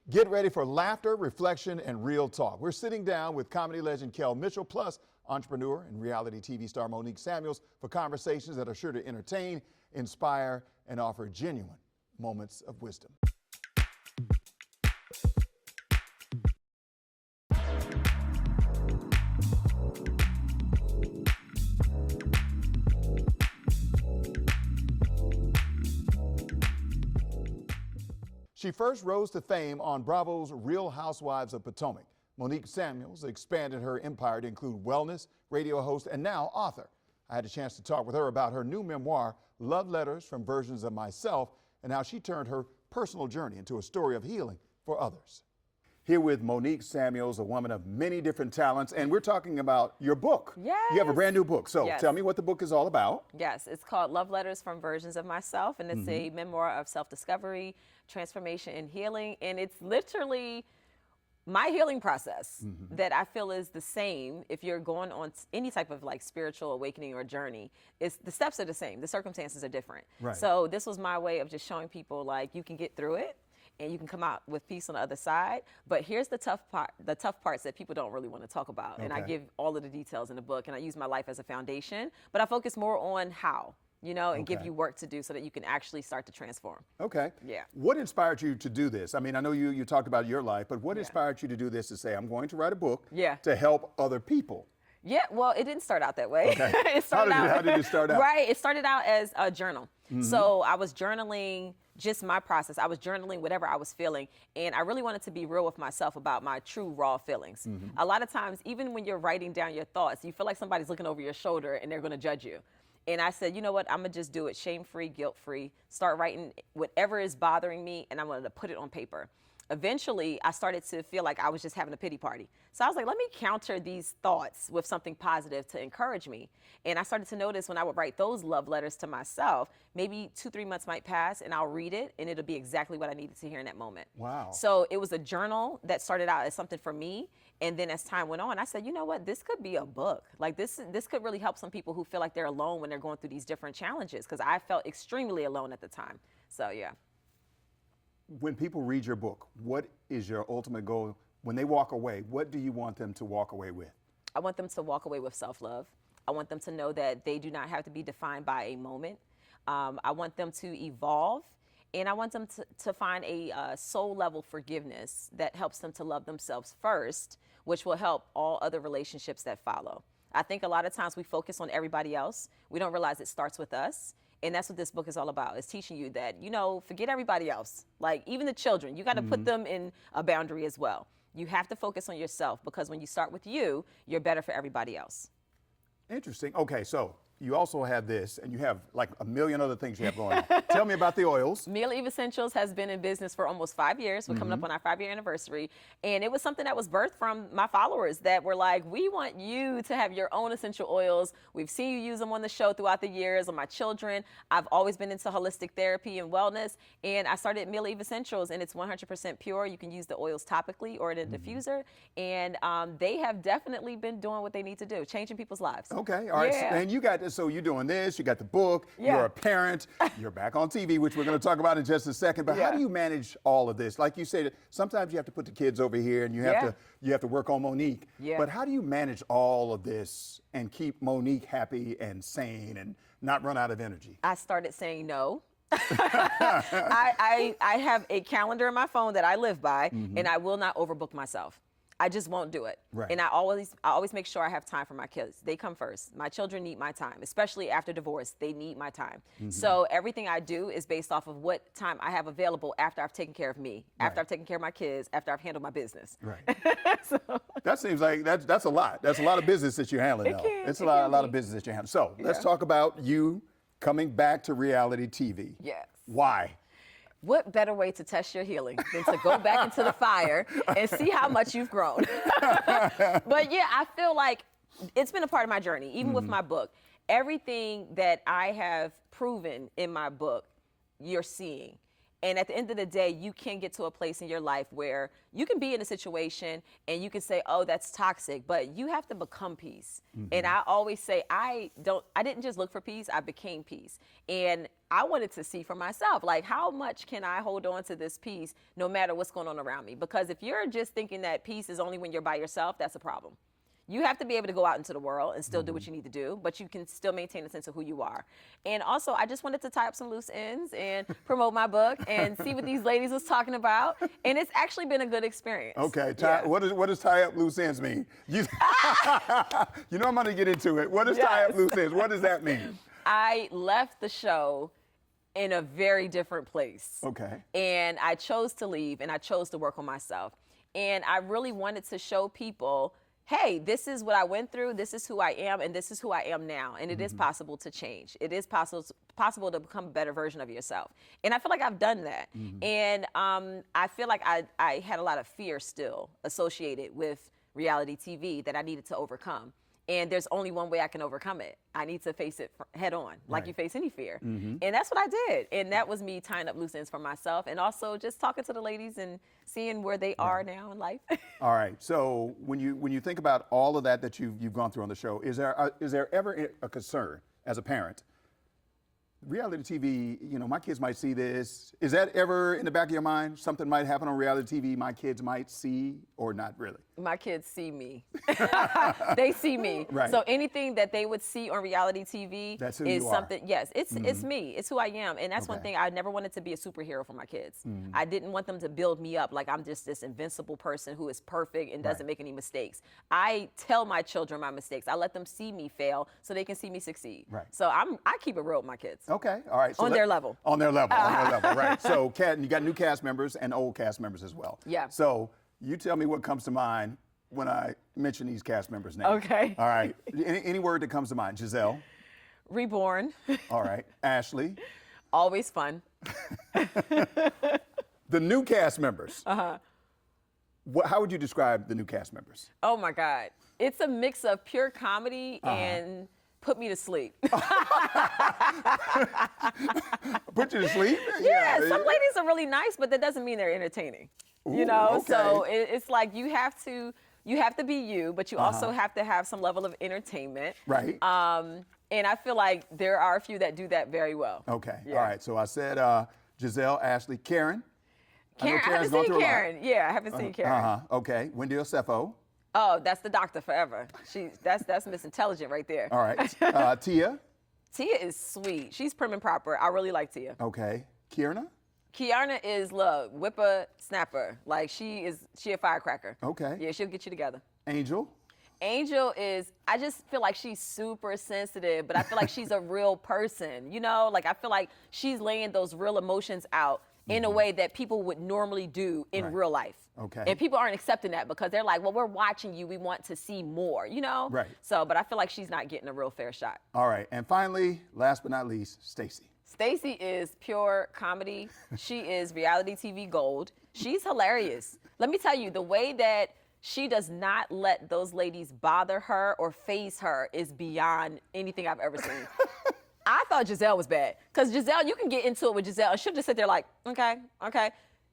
Get ready for laughter, reflection, and real talk. We're sitting down with comedy legend Kel Mitchell, plus entrepreneur and reality TV star Monique Samuels for conversations that are sure to entertain, inspire, and offer genuine moments of wisdom. She first rose to fame on Bravo's Real Housewives of Potomac. Monique Samuels expanded her empire to include wellness, radio host, and now author. I had a chance to talk with her about her new memoir, Love Letters from Versions of Myself, and how she turned her personal journey into a story of healing for others. Here with Monique Samuels, a woman of many different talents, and we're talking about your book. Yes. You have a brand new book, so Yes. tell me what the book is all about. Yes, it's called Love Letters from Versions of Myself, and it's a memoir of self-discovery, transformation, and healing, and it's literally my healing process that I feel is the same if you're going on any type of like spiritual awakening or journey. The steps are the same, the circumstances are different. Right. So this was my way of just showing people like you can get through it and you can come out with peace on the other side. But here's the tough parts that people don't really want to talk about. And I give all of the details in the book, and I use my life as a foundation, but I focus more on how, you know, and give you work to do so that you can actually start to transform. Okay. Yeah. What inspired you to do this? I mean, I know you talked about your life, but what inspired you to do this, to say, I'm going to write a book to help other people? Yeah, well, it didn't start out that way. Okay. How did it start out? Right, it started out as a journal. So I was journaling just my process. I was journaling whatever I was feeling, and I really wanted to be real with myself about my true raw feelings. A lot of times, even when you're writing down your thoughts, you feel like somebody's looking over your shoulder and they're gonna judge you. And I said, you know what, I'm gonna just do it shame-free, guilt-free, start writing whatever is bothering me, and I'm gonna put it on paper. Eventually, I started to feel like I was just having a pity party. So I was like, let me counter these thoughts with something positive to encourage me. And I started to notice when I would write those love letters to myself, maybe 2-3 months might pass and I'll read it and it'll be exactly what I needed to hear in that moment. Wow. So it was a journal that started out as something for me. And then as time went on, I said, you know what, this could be a book. Like this could really help some people who feel like they're alone when they're going through these different challenges, because I felt extremely alone at the time. So yeah. When people read your book, what is your ultimate goal? When they walk away, what do you want them to walk away with? I want them to walk away with self-love. I want them to know that they do not have to be defined by a moment. I want them to evolve, and I want them to find a soul-level forgiveness that helps them to love themselves first, which will help all other relationships that follow. I think a lot of times we focus on everybody else. We don't realize it starts with us. And that's what this book is all about, is teaching you that, you know, forget everybody else. Like even the children, you got to put them in a boundary as well. You have to focus on yourself, because when you start with you, you're better for everybody else. Interesting. Okay, so you also have this, and you have like a million other things you have going on. Tell me about the oils. Meal Eve Essentials has been in business for almost 5 years. We're coming up on our 5-year anniversary. And it was something that was birthed from my followers that were like, we want you to have your own essential oils. We've seen you use them on the show throughout the years, on my children. I've always been into holistic therapy and wellness. And I started Meal Eve Essentials, and it's 100% pure. You can use the oils topically or in a diffuser. And they have definitely been doing what they need to do, changing people's lives. Okay, all right. Yeah. And you got this, so you're doing this, you got the book, you're a parent, you're back on TV, which we're going to talk about in just a second. But how do you manage all of this? Like you said, sometimes you have to put the kids over here, and you have to work on Monique. But how do you manage all of this and keep Monique happy and sane and not run out of energy? I started saying no. I have a calendar in my phone that I live by, and I will not overbook myself. I just won't do it. Right. And I always make sure I have time for my kids. They come first. My children need my time, especially after divorce. They need my time. So everything I do is based off of what time I have available after I've taken care of me, after I've taken care of my kids, after I've handled my business. Right. That seems like that's a lot. That's a lot of business that you're handling. It's a lot of business that you're handling. So let's talk about you coming back to reality TV. Yes. Why? What better way to test your healing than to go back into the fire and see how much you've grown? But yeah, I feel like it's been a part of my journey, even with my book. Everything that I have proven in my book, you're seeing. And at the end of the day, you can get to a place in your life where you can be in a situation and you can say, oh, that's toxic, but you have to become peace. And I always say, I didn't just look for peace, I became peace. And I wanted to see for myself, like, how much can I hold on to this peace no matter what's going on around me? Because if you're just thinking that peace is only when you're by yourself, that's a problem. You have to be able to go out into the world and still do what you need to do, but you can still maintain a sense of who you are. And also, I just wanted to tie up some loose ends and promote my book and see what these ladies was talking about. And it's actually been a good experience. Okay, Yeah. what does tie up loose ends mean? You know I'm going to get into it. What does tie up Yes. loose ends? What does that mean? I left the show in a very different place. Okay. And I chose to leave and I chose to work on myself. And I really wanted to show people, hey, this is what I went through, this is who I am, and this is who I am now. And it is possible to change. It is possible to become a better version of yourself. And I feel like I've done that. And I feel like I had a lot of fear still associated with reality TV that I needed to overcome. And there's only one way I can overcome it. I need to face it head on, like Right. you face any fear. And that's what I did. And that was me tying up loose ends for myself and also just talking to the ladies and seeing where they are now in life. All right. So when you think about all of that you've gone through on the show, is there ever a concern as a parent? Reality TV, you know, my kids might see this. Is that ever in the back of your mind? Something might happen on reality TV my kids might see, or not really? My kids see me. They see me. Right. So anything that they would see on reality TV That's who is you are. something, yes, it's me. It's who I am. And that's one Okay. thing, I never wanted to be a superhero for my kids. I didn't want them to build me up like I'm just this invincible person who is perfect and doesn't Right. make any mistakes. I tell my children my mistakes. I let them see me fail so they can see me succeed. Right. So I keep it real with my kids. Okay. All right. So On their level. On their level. On their level. Right. So you got new cast members and old cast members as well. Yeah. So you tell me what comes to mind when I mention these cast members' names. Okay. All right. Any word that comes to mind? Giselle. Reborn, All right. Ashley. always fun. The new cast members. How would you describe the new cast members? Oh my God. It's a mix of pure comedy and put me to sleep. Put you to sleep? Yeah, some ladies are really nice, but that doesn't mean they're entertaining. You know, okay. so it's like you have to be you, but you also have to have some level of entertainment. Right. And I feel like there are a few that do that very well. Okay. Yeah. All right. So I said Giselle, Ashley, Karen. Karen, I haven't seen Karen. Yeah, I haven't seen Karen. Okay. Wendy Osefo. Oh, that's the doctor forever. That's Miss Intelligent right there. All right. Tia. Tia is sweet. She's prim and proper. I really like Tia. Okay. Kierna. Kiana is whipper snapper. Like she a firecracker. Okay. Yeah, she'll get you together. Angel. Angel is, I just feel like she's super sensitive, but I feel like she's a real person, you know? Like I feel like she's laying those real emotions out in a way that people would normally do in Right. real life. Okay. And people aren't accepting that because they're like, well, we're watching you. We want to see more, you know? Right. So, but I feel like she's not getting a real fair shot. All right. And finally, last but not least, Stacy. Stacey is pure comedy. She is reality TV gold. She's hilarious. Let me tell you, the way that she does not let those ladies bother her or faze her is beyond anything I've ever seen. I thought Giselle was bad. Because Giselle, you can get into it with Giselle and she'll just sit there like, okay.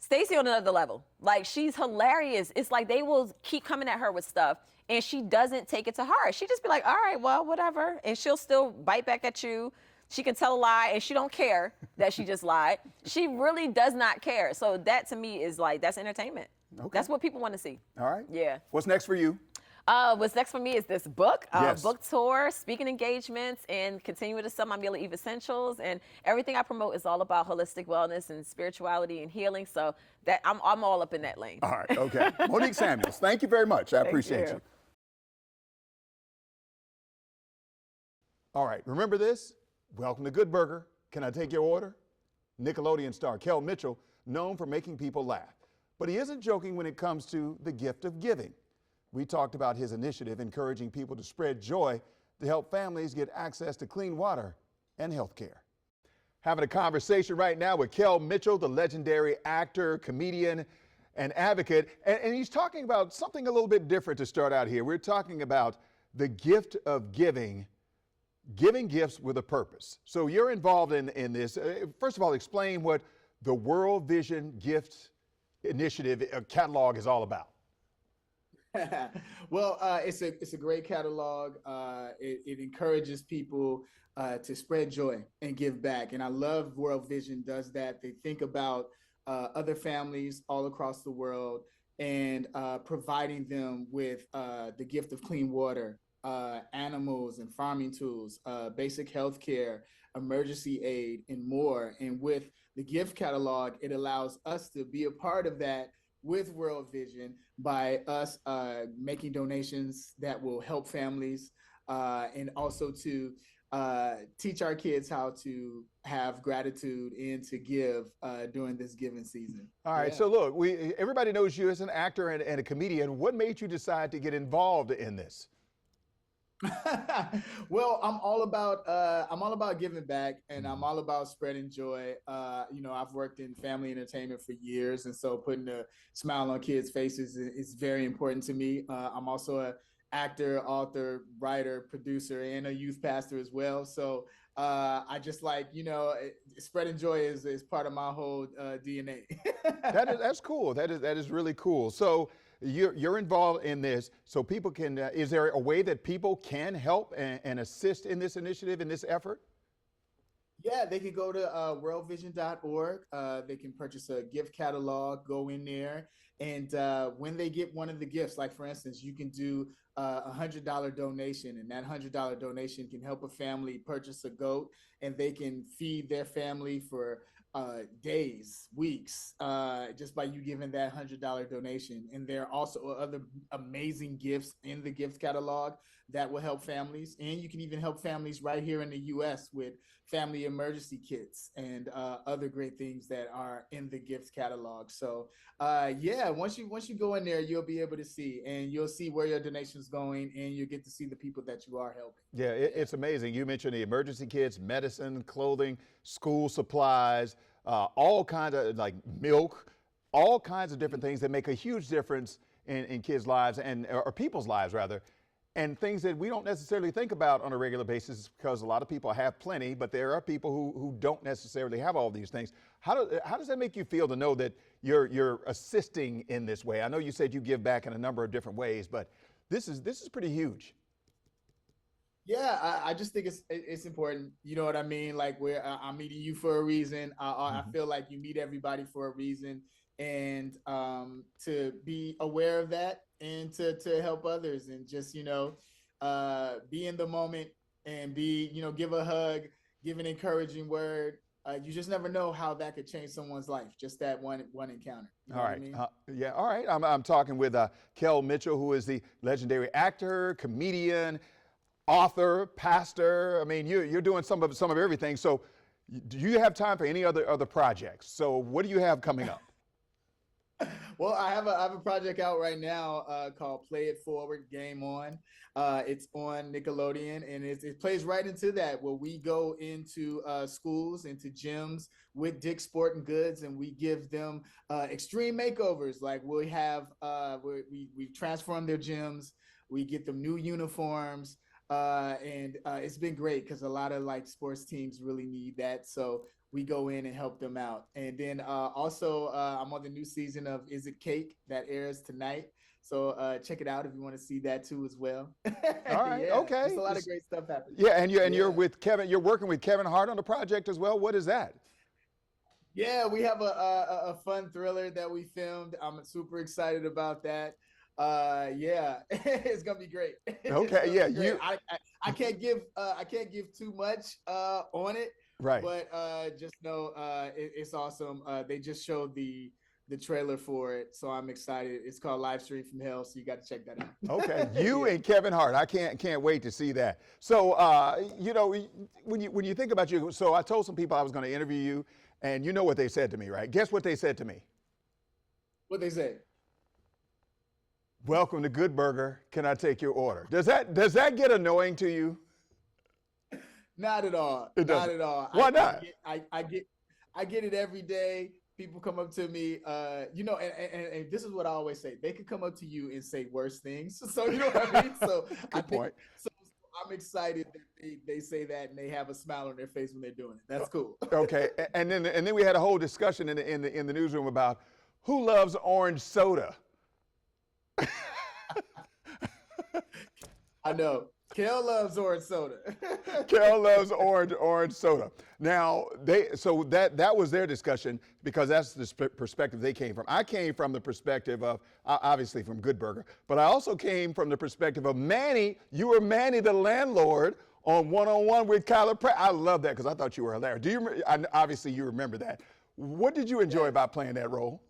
Stacey on another level. Like, she's hilarious. It's like they will keep coming at her with stuff and she doesn't take it to heart. She just be like, all right, well, whatever. And she'll still bite back at you. She can tell a lie and she don't care that she just lied. She really does not care. So that to me is like, that's entertainment. Okay. That's what people want to see. All right. Yeah. What's next for you? What's next for me is this book, Yes. book tour, speaking engagements, and continuing to sell my Mila Eve essentials. And everything I promote is all about holistic wellness and spirituality and healing. So that I'm all up in that lane. All right. Okay. Monique Samuels, thank you very much. I appreciate you. you. All right. Remember this? Welcome to Good Burger. Can I take your order? Nickelodeon star Kel Mitchell, known for making people laugh. But he isn't joking when it comes to the gift of giving. We talked about his initiative encouraging people to spread joy to help families get access to clean water and health care. Having a conversation right now with Kel Mitchell, the legendary actor, comedian, and advocate. And he's talking about something a little bit different to start out here. We're talking about the gift of giving gifts with a purpose. So you're involved in this. First of all, explain what the World Vision Gift Initiative catalog is all about? Well, it's a great catalog. It encourages people to spread joy and give back, and I love World Vision does that. They think about other families all across the world and providing them with the gift of clean water, animals and farming tools, basic health care, emergency aid, and more. And with the gift catalog, it allows us to be a part of that with World Vision by us making donations that will help families and also to teach our kids how to have gratitude and to give during this giving season. All right, so look, everybody knows you as an actor and a comedian. What made you decide to get involved in this? Well, I'm all about giving back, and I'm all about spreading joy. I've worked in family entertainment for years, and so putting a smile on kids' faces is very important to me. I'm also an actor, author, writer, producer, and a youth pastor as well. So I just spreading joy is part of my whole DNA. That's cool. That is really cool. So you're involved in this, so people can. Is there a way that people can help and assist in this initiative, in this effort? Yeah, they can go to worldvision.org. They can purchase a gift catalog, go in there, and when they get one of the gifts, like for instance, you can do $100 donation, and that $100 donation can help a family purchase a goat, and they can feed their family for days, weeks, just by you giving that $100 donation. And there are also other amazing gifts in the gift catalog that will help families. And you can even help families right here in the U.S. with family emergency kits and other great things that are in the gift catalog. So once you go in there, you'll be able to see, and you'll see where your donation's going, and you'll get to see the people that you are helping. Yeah, it's amazing. You mentioned the emergency kits, medicine, clothing, school supplies, all kinds of, like, milk, all kinds of different things that make a huge difference in kids' lives or people's lives rather. And things that we don't necessarily think about on a regular basis, because a lot of people have plenty, but there are people who don't necessarily have all these things. How does that make you feel to know that you're assisting in this way? I know you said you give back in a number of different ways, but this is pretty huge. Yeah, I just think it's important. You know what I mean? Like, I'm meeting you for a reason. I feel like you meet everybody for a reason, and to be aware of that and to help others, and just be in the moment and give a hug, give an encouraging word. You just never know how that could change someone's life. Just that one encounter. You know all right. what I mean? All right. I'm talking with Kel Mitchell, who is the legendary actor, comedian, author, pastor. I mean, you're doing some of everything. So do you have time for any other projects? So what do you have coming up? Well, I have a project out right now called Play It Forward, Game On. It's on Nickelodeon, and it plays right into that, where we go into schools, into gyms with Dick's Sporting Goods, and we give them extreme makeovers. Like, we've transformed their gyms, we get them new uniforms, and it's been great because a lot of sports teams really need that. So we go in and help them out. And then also I'm on the new season of Is It Cake that airs tonight. So check it out if you want to see that too as well. All right. Okay. There's a lot of great stuff happening. Yeah. And you're with Kevin, you're working with Kevin Hart on the project as well. What is that? Yeah, we have a fun thriller that we filmed. I'm super excited about that. It's gonna be great. Okay. Yeah. Great. I can't give too much on it. Right. But just know it's awesome. They just showed the trailer for it, so I'm excited. It's called Live Stream from Hell, so you got to check that out. Okay, you and Kevin Hart. I can't wait to see that. So when you think about you, so I told some people I was going to interview you, and you know what they said to me, right? Guess what they said to me? What they say? Welcome to Good Burger. Can I take your order? Does that get annoying to you? Not at all. Not at all. Why not? I get it every day. People come up to me, and this is what I always say. They could come up to you and say worse things. So you know what I mean? So Good point. So I'm excited that they say that and they have a smile on their face when they're doing it. That's cool. Okay, and then we had a whole discussion in the newsroom about who loves orange soda. I know. Kel loves orange soda. Kel loves orange soda. Now so that was their discussion because that's the perspective they came from. I came from the perspective of obviously from Good Burger, but I also came from the perspective of Manny. You were Manny the landlord on One-on-One with Kyler Pratt. I love that because I thought you were hilarious. Do you? Obviously you remember that. What did you enjoy about playing that role?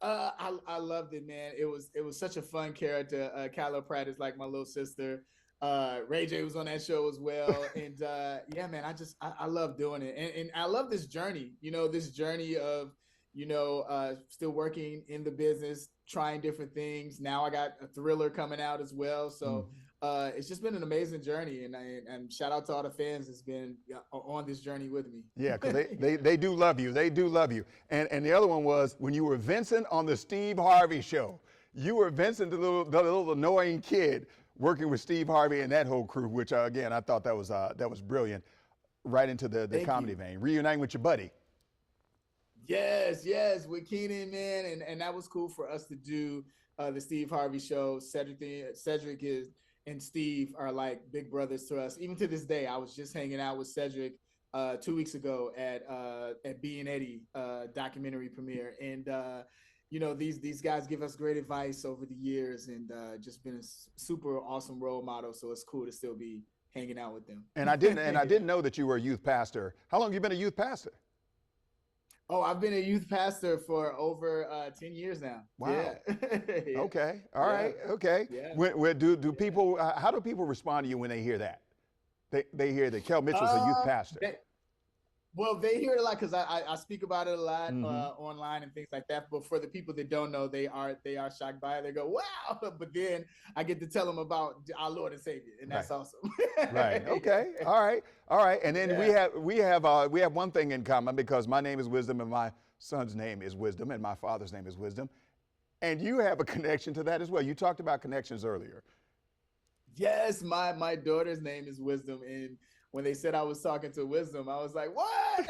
I loved it, man. It was such a fun character. Kylo Pratt is like my little sister. Ray J was on that show as well, and yeah, man, I love doing it, and I love this journey. This journey of still working in the business, trying different things. Now I got a thriller coming out as well, so it's just been an amazing journey, and shout out to all the fans that's been on this journey with me. Yeah, because they do love you. They do love you. And the other one was when you were Vincent on the Steve Harvey show. You were Vincent, the little annoying kid working with Steve Harvey and that whole crew, which again I thought that was brilliant. Right into the comedy vein, reuniting with your buddy. Yes, with Keenan, man, and that was cool for us to do the Steve Harvey show. Cedric and Steve are like big brothers to us. Even to this day, I was just hanging out with Cedric 2 weeks ago at B and Eddie documentary premiere, and these guys give us great advice over the years, and just been a super awesome role model. So it's cool to still be hanging out with them. And I didn't know that you were a youth pastor. How long have you been a youth pastor? Oh, I've been a youth pastor for over 10 years now. Wow. Yeah. Yeah. Okay. All right. Okay. Yeah. When do people? How do people respond to you when they hear that? They hear that Kel Mitchell's a youth pastor. They hear it a lot because I speak about it a lot online and things like that. But for the people that don't know, they are shocked by it. They go, "Wow!" But then I get to tell them about our Lord and Savior, and that's awesome. Right. Okay. All right. And then we have one thing in common because my name is Wisdom and my son's name is Wisdom and my father's name is Wisdom, and you have a connection to that as well. You talked about connections earlier. Yes, my daughter's name is Wisdom, and when they said I was talking to Wisdom, I was like, "What?"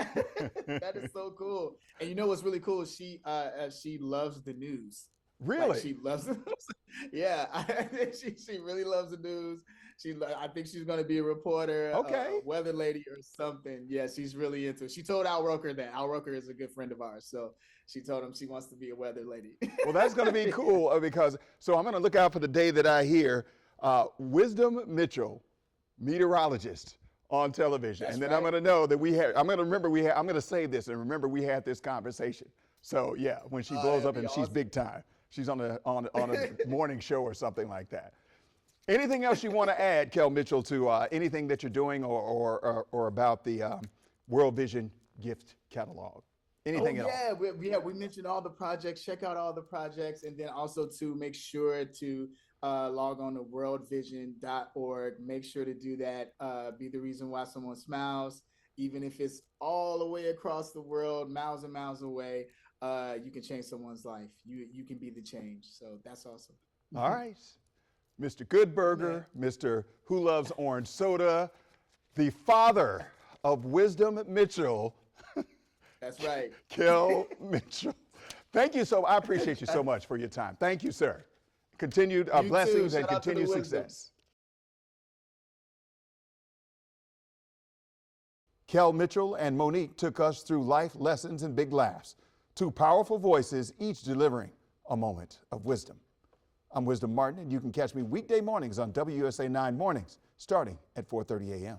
That is so cool. And you know what's really cool? She loves the news. Really? Like, she loves the news. Yeah, she really loves the news. I think she's going to be a reporter, okay, a weather lady or something. Yeah, she's really into it. She told Al Roker that. Al Roker is a good friend of ours, so she told him she wants to be a weather lady. Well, that's going to be cool because I'm going to look out for the day that I hear Wisdom Mitchell, meteorologist, on television. That's and then right. I'm going to know that I'm going to say this and remember we had this conversation. So yeah, when she blows up and awesome. She's big time, she's on a morning show or something like that. Anything else you want to add, Kel Mitchell, to anything that you're doing or about the World Vision gift catalog? Anything else? Yeah, we mentioned all the projects. Check out all the projects, and then also to make sure to log on to worldvision.org. Make sure to do that. Be the reason why someone smiles, even if it's all the way across the world, miles and miles away. You can change someone's life. You can be the change. So that's awesome. All right. Mr. Good Burger, Mr. Who Loves Orange Soda, the father of Wisdom Mitchell. That's right. Kel Mitchell. Thank you I appreciate you so much for your time. Thank you, sir. Continued blessings and continued success. Kel Mitchell and Monique took us through life lessons and big laughs. Two powerful voices, each delivering a moment of wisdom. I'm Wisdom Martin, and you can catch me weekday mornings on WUSA 9 Mornings, starting at 4:30 a.m.